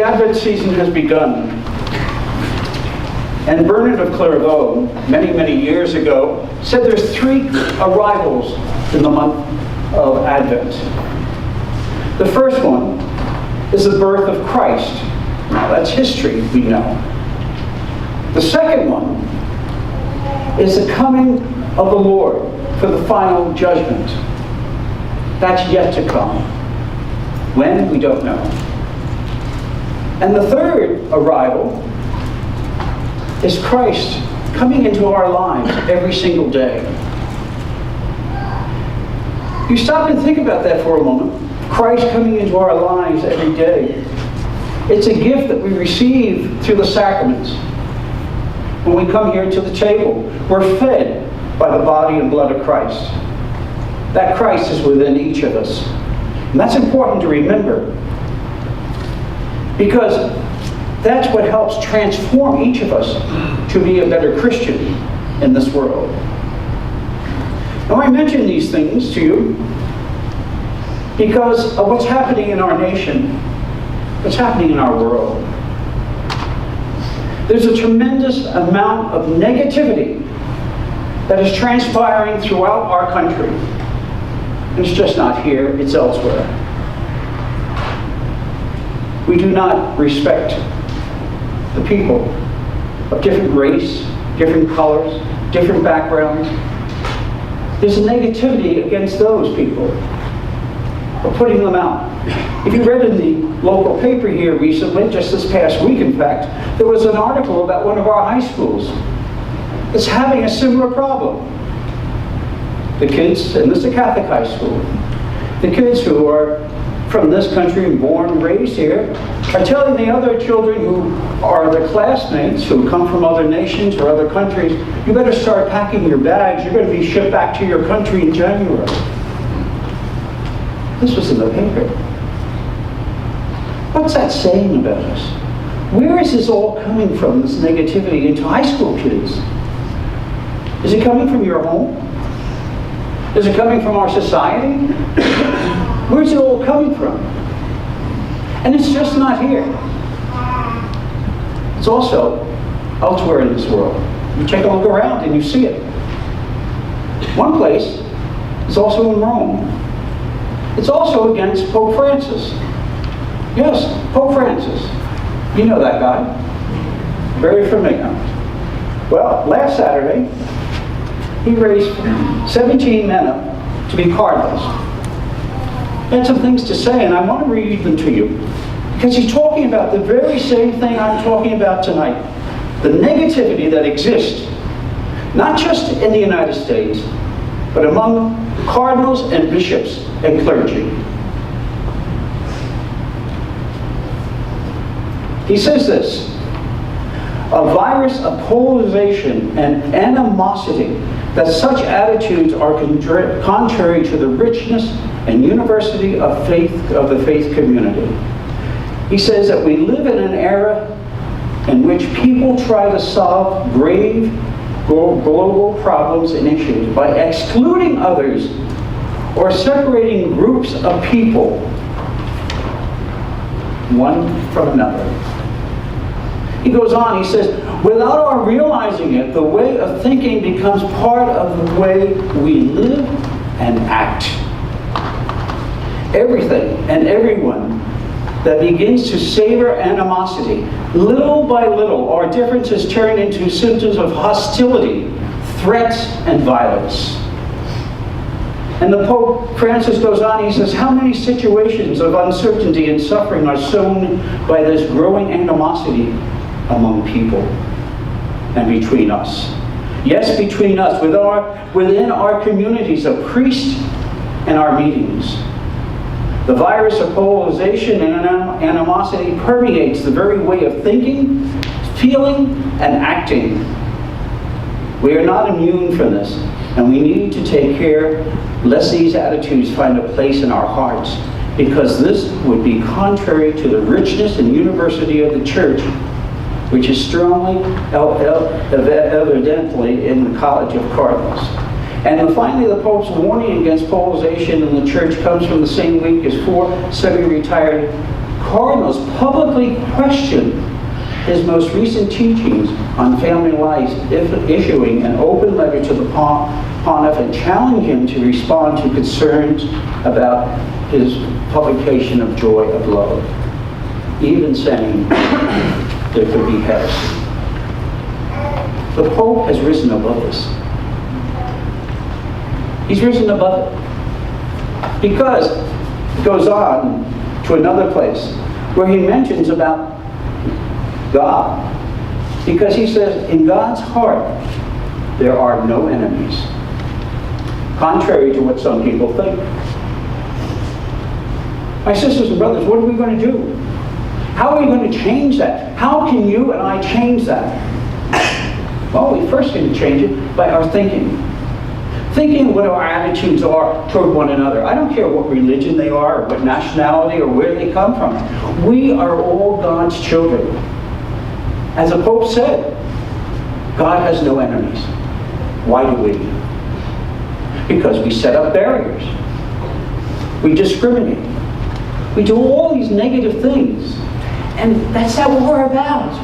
Advent season has begun. And Bernard of Clairvaux, many, many years ago, said there's 3 arrivals in the month of Advent. The first one is the birth of Christ. Now, that's history, we know. The second one is the coming of the Lord for the final judgment. That's yet to come. When? We don't know. And the third arrival is Christ coming into our lives every single day. You stop and think about that for a moment. Christ coming into our lives every day. It's a gift that we receive through the sacraments. When we come here to the table, we're fed by the body and blood of Christ. That Christ is within each of us. And that's important to remember, because that's what helps transform each of us to be a better Christian in this world. Now, I mention these things to you because of what's happening in our nation, what's happening in our world. There's a tremendous amount of negativity that is transpiring throughout our country. And it's just not here, it's elsewhere. We do not respect the people of different race, different colors, different backgrounds. There's a negativity against those people. We're putting them out. If you read in the local paper here recently, just this past week in fact, there was an article about one of our high schools that's having a similar problem. The kids, and this is a Catholic high school, the kids who are from this country and born and raised here are telling the other children who are their classmates who come from other nations or other countries, you better start packing your bags, you're going to be shipped back to your country in January. This was in the paper. What's that saying about us? Where is this all coming from, this negativity into high school kids? Is it coming from your home? Is it coming from our society? Where's it all coming from? And it's just not here. It's also elsewhere in this world. You take a look around and you see it. One place is also in Rome. It's also against Pope Francis. Yes, Pope Francis. You know that guy. Very familiar. Well, last Saturday, he raised 17 men up to be cardinals. He had some things to say, and I want to read them to you, because he's talking about the very same thing I'm talking about tonight. The negativity that exists, not just in the United States, but among cardinals and bishops and clergy. He says this: a virus of polarization and animosity, that such attitudes are contrary to the richness and university of faith of the faith community. He says that we live in an era in which people try to solve grave global problems and issues by excluding others or separating groups of people one from another. He goes on, he says, without our realizing it, the way of thinking becomes part of the way we live and act. Everything and everyone that begins to savor animosity, little by little, our differences turn into symptoms of hostility, threats, and violence. And the Pope Francis goes on, he says, how many situations of uncertainty and suffering are sown by this growing animosity among people and between us. Yes, between us, within our communities of priests and our meetings. The virus of polarization and animosity permeates the very way of thinking, feeling, and acting. We are not immune from this, and we need to take care lest these attitudes find a place in our hearts, because this would be contrary to the richness and university of the Church, which is strongly, evidently, in the College of Cardinals. And finally, the Pope's warning against polarization in the Church comes from the same week as 4 semi-retired cardinals publicly questioned his most recent teachings on family life, issuing an open letter to the pontiff and challenging him to respond to concerns about his publication of Joy of Love, even saying there could be heresy. The Pope has risen above this. He's risen above it. Because it goes on to another place where he mentions about God. Because he says, in God's heart, there are no enemies. Contrary to what some people think. My sisters and brothers, what are we going to do? How are we going to change that? How can you and I change that? Well, we first need to change it by our thinking. Thinking what our attitudes are toward one another. I don't care what religion they are, or what nationality, or where they come from. We are all God's children. As the Pope said, God has no enemies. Why do we? Because we set up barriers. We discriminate. We do all these negative things. And that's not what we're about.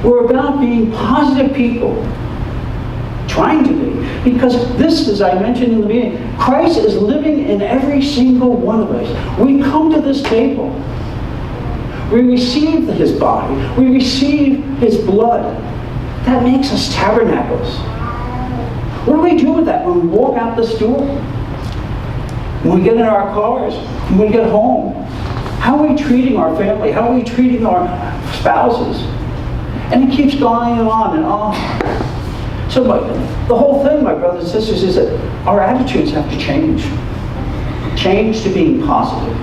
We're about being positive people. Trying to be. Because this, as I mentioned in the beginning, Christ is living in every single one of us. We come to this table. We receive his body. We receive his blood. That makes us tabernacles. What do we do with that when we walk out this door? When we get in our cars? When we get home? How are we treating our family? How are we treating our spouses? And it keeps going on and on. So the whole thing, my brothers and sisters, is that our attitudes have to change. Change to being positive.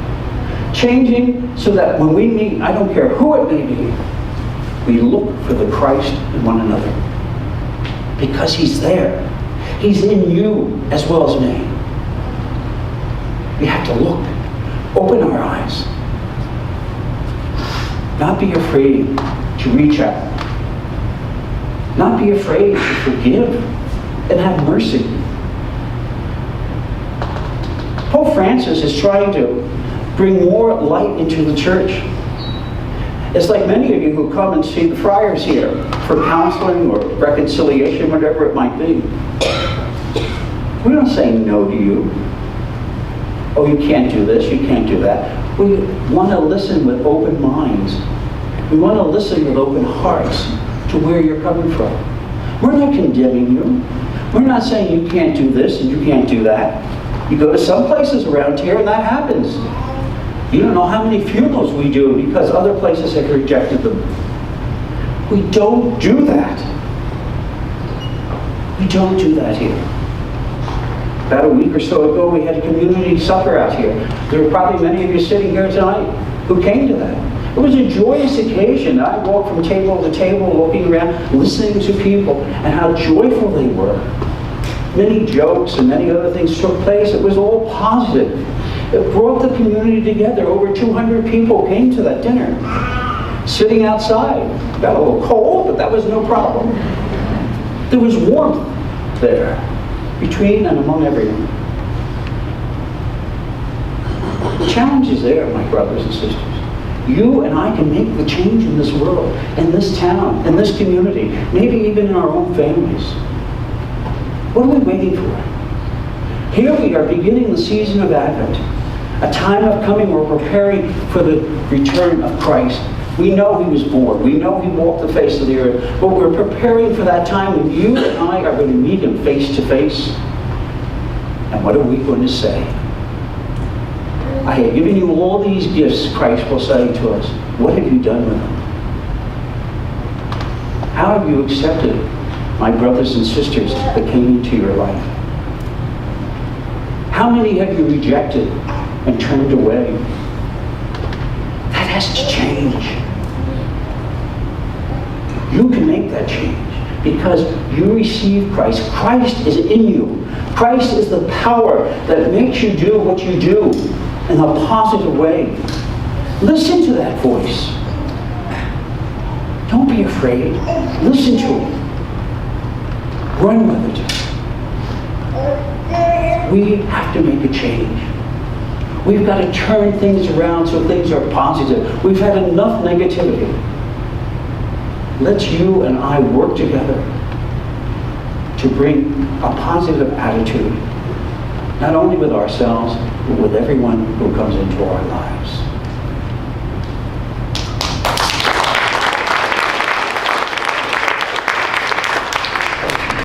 Changing so that when we meet, I don't care who it may be, we look for the Christ in one another. Because he's there. He's in you as well as me. We have to look. Open our eyes. Not be afraid to reach out. Not be afraid to forgive and have mercy. Pope Francis is trying to bring more light into the church. It's like many of you who come and see the friars here for counseling or reconciliation, whatever it might be. We don't say no to you. Oh, you can't do this, you can't do that. We want to listen with open minds. We want to listen with open hearts to where you're coming from. We're not condemning you. We're not saying you can't do this and you can't do that. You go to some places around here and that happens. You don't know how many funerals we do because other places have rejected them. We don't do that. We don't do that here. About a week or so ago, we had a community supper out here. There were probably many of you sitting here tonight who came to that. It was a joyous occasion. I walked from table to table, looking around, listening to people, and how joyful they were. Many jokes and many other things took place. It was all positive. It brought the community together. Over 200 people came to that dinner, sitting outside. Got a little cold, but that was no problem. There was warmth there, between and among everyone. The challenge is there, my brothers and sisters. You and I can make the change in this world, in this town, in this community, maybe even in our own families. What are we waiting for? Here we are beginning the season of Advent, a time of coming. We're preparing for the return of Christ. We know he was born. We know he walked the face of the earth. But we're preparing for that time when you and I are going to meet him face to face. And what are we going to say? I have given you all these gifts, Christ will say to us. What have you done with them? How have you accepted my brothers and sisters that came into your life? How many have you rejected and turned away? That has to change. You can make that change because you receive Christ. Christ is in you. Christ is the power that makes you do what you do in a positive way. Listen to that voice. Don't be afraid. Listen to it. Run with it. We have to make a change. We've got to turn things around so things are positive. We've had enough negativity. Let's you and I work together to bring a positive attitude, not only with ourselves, but with everyone who comes into our lives.